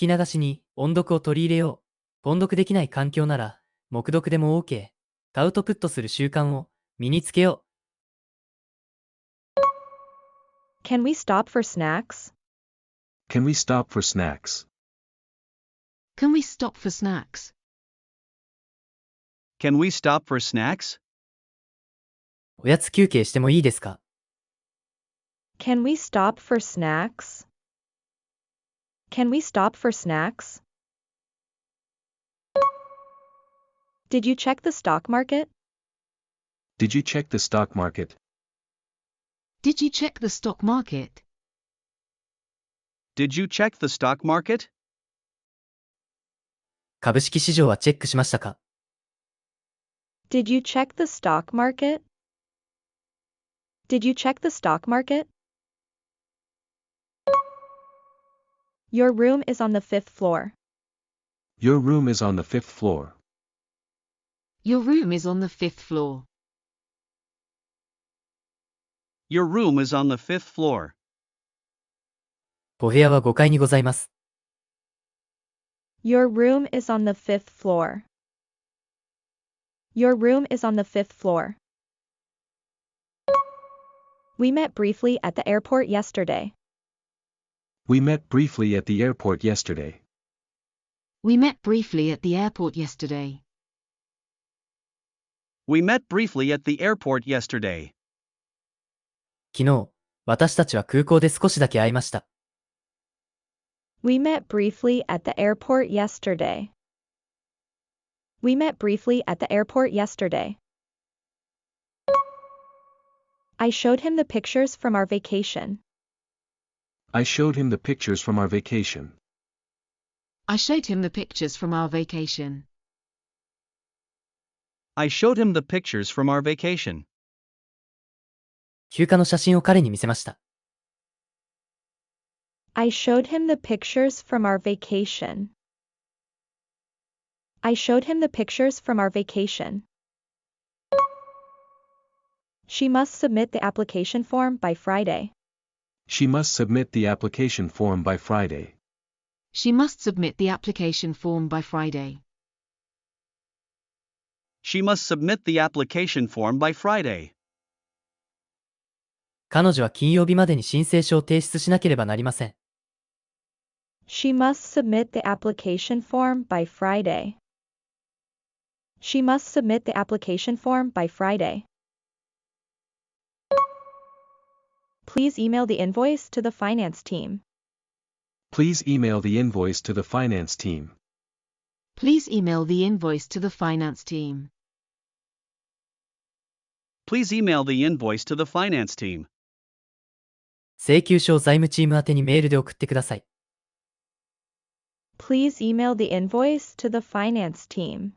き流しに音読を取り入れよう。音読できない環境なら、黙読でも OK。アウトプットする習慣を身につけよう。Can we stop for snacks? Can we stop for snacks? Can we stop for snacks? Can we stop for snacks? おやつ休憩してもいいですか？ Can we stop for snacks? Can we stop for snacks? Did you check the stock market? Did you check the stock market? Did you check the stock market? Did you check the stock market? 株式市場はチェックしましたか？ Did you check the stock market? Did you check the stock market? Your room is on the 5th floor. Your room is on the 5th floor. Your room is on the 5th floor. Your room is on the 5th floor. お部屋は5階にございます。Your room is on the 5th floor. Your room is on the 5th floor. We met briefly at the airport yesterday. We met briefly at the airport yesterday. We met briefly at the airport yesterday. We met briefly at the airport yesterday. 昨日、私たちは空港で少しだけ会いました。We met briefly at the airport yesterday. We met briefly at the airport yesterday. I showed him the pictures from our vacation. I showed him the pictures from our vacation. I showed him the pictures from our vacation. I showed him the pictures from our vacation. 休暇の写真を彼に見せました。I showed him the pictures from our vacation. I showed him the pictures from our vacation. She must submit the application form by Friday. She must submit the application form by Friday. She must submit the application form by Friday. She must submit the application form by Friday. 彼女は金曜日までに申請書を提出しなければなりません。She must submit the application form by Friday. She must submit the application form by Friday. Please email the invoice to the finance team. Please email the invoice to the finance team. Please email the invoice to the finance team. Please email the invoice to the finance team. 請求書を財務チーム宛てにメールで送ってください。Please email the invoice to the finance team.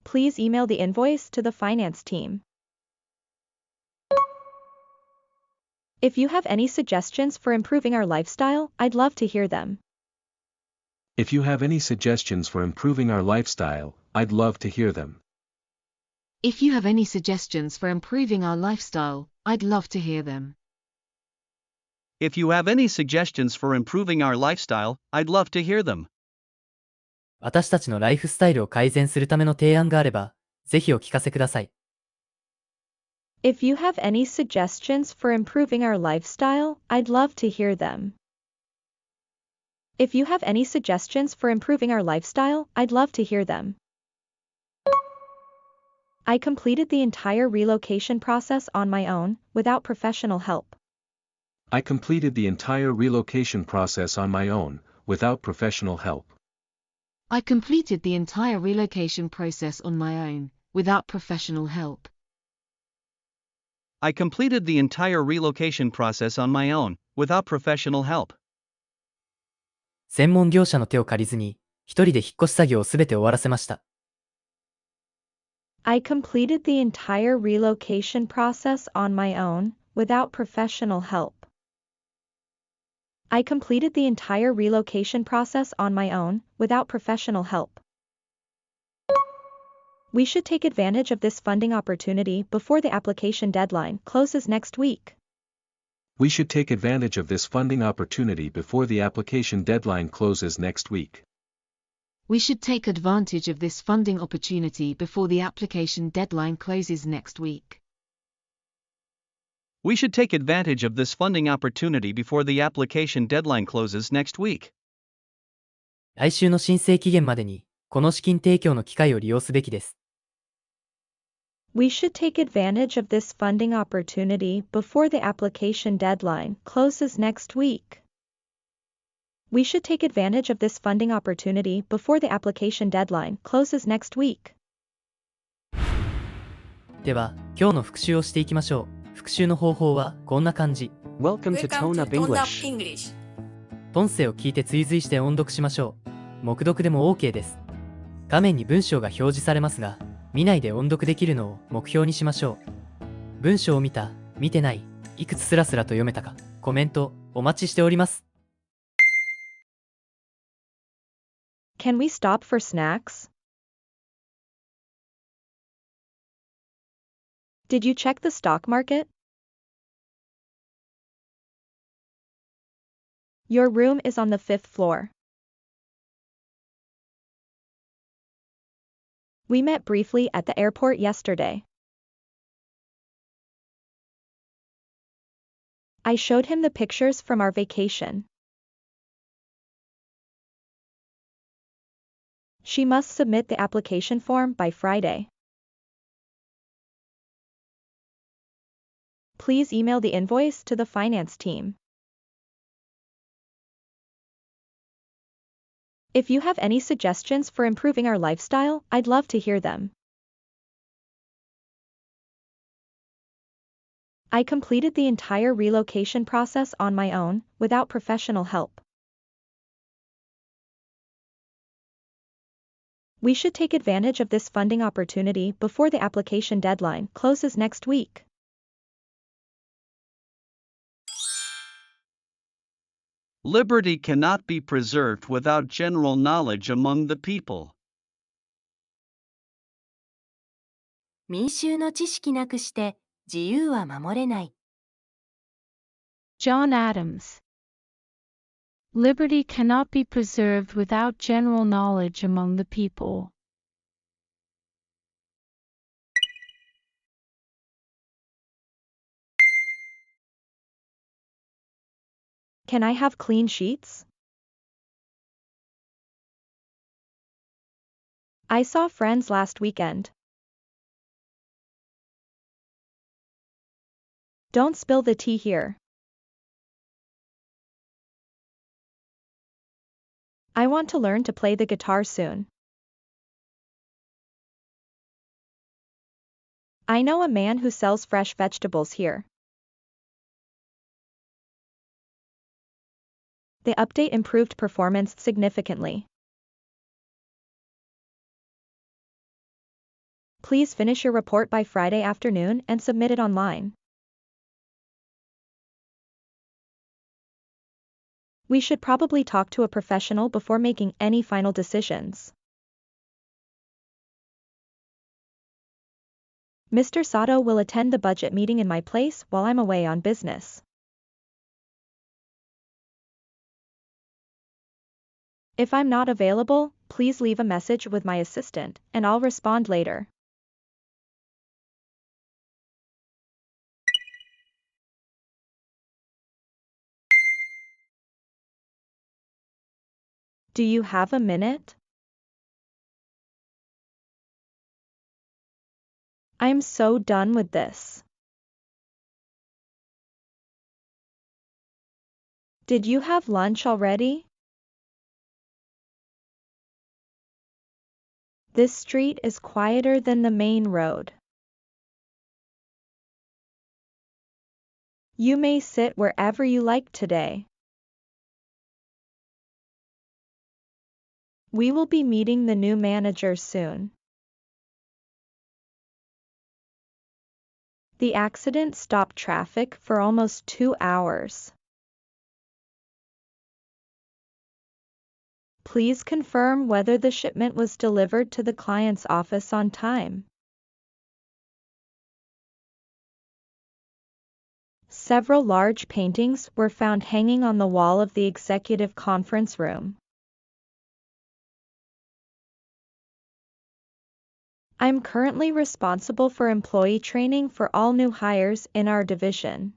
Please email the invoice to the finance team. If you have any suggestions for improving our lifestyle, I'd love to hear them. If you have any suggestions for improving our lifestyle, I'd love to hear them. If you have any suggestions for improving our lifestyle, I'd love to hear them. If you have any suggestions for improving our lifestyle, I'd love to hear them. 私たちのライフスタイルを改善するための提案があれば、ぜひお聞かせください。If you have any suggestions for improving our lifestyle, I'd love to hear them. If you have any suggestions for improving our lifestyle, I'd love to hear them. I completed the entire relocation process on my own, without professional help. I completed the entire relocation process on my own, without professional help. I completed the entire relocation process on my own, without professional help. I completed the entire relocation process on my own, without professional help. 専門業者の手を借りずに、一人で引っ越し作業をすべて終わらせました。I completed the entire relocation process on my own, without professional help. I completed the entire relocation process on my own, without professional help. We should take advantage of this funding opportunity before the application deadline closes next week. We should take advantage of this funding opportunity before the application deadline closes next week. We should take advantage of this funding opportunity before the application deadline closes next week. We should take advantage of this funding opportunity before the application deadline closes next week. 来週の申請期限までに、この資金提供の機会を利用すべきです。We should take advantage of this funding opportunity before the application deadline closes next week. We should take advantage of this funding opportunity before the application deadline closes next week. では、今日の復習をしていきましょう。復習の方法はこんな感じ。Welcome to Tone Up English. 音声を聞いて追随して音読しましょう。黙読でも OK です。画面に文章が表示されますが、見ないで音読できるのを目標にしましょう。文章を見た、見てない、いくつスラスラと読めたか、コメントお待ちしております。Can we stop for snacks? Did you check the stock market? Your room is on the 5th floor. We met briefly at the airport yesterday. I showed him the pictures from our vacation. She must submit the application form by Friday. Please email the invoice to the finance team. If you have any suggestions for improving our lifestyle, I'd love to hear them. I completed the entire relocation process on my own, without professional help. We should take advantage of this funding opportunity before the application deadline closes next week. Liberty cannot be preserved without general knowledge among the people. 民衆の知識なくして自由は守れない。John Adams. Liberty cannot be preserved without general knowledge among the people. Can I have clean sheets? I saw friends last weekend. Don't spill the tea here. I want to learn to play the guitar soon. I know a man who sells fresh vegetables here. The update improved performance significantly. Please finish your report by Friday afternoon and submit it online. We should probably talk to a professional before making any final decisions. Mr. Sato will attend the budget meeting in my place while I'm away on business. If I'm not available, please leave a message with my assistant, and I'll respond later. Do you have a minute? I'm so done with this. Did you have lunch already? This street is quieter than the main road. You may sit wherever you like today. We will be meeting the new manager soon. The accident stopped traffic for almost 2 hours. Please confirm whether the shipment was delivered to the client's office on time. Several large paintings were found hanging on the wall of the executive conference room. I'm currently responsible for employee training for all new hires in our division.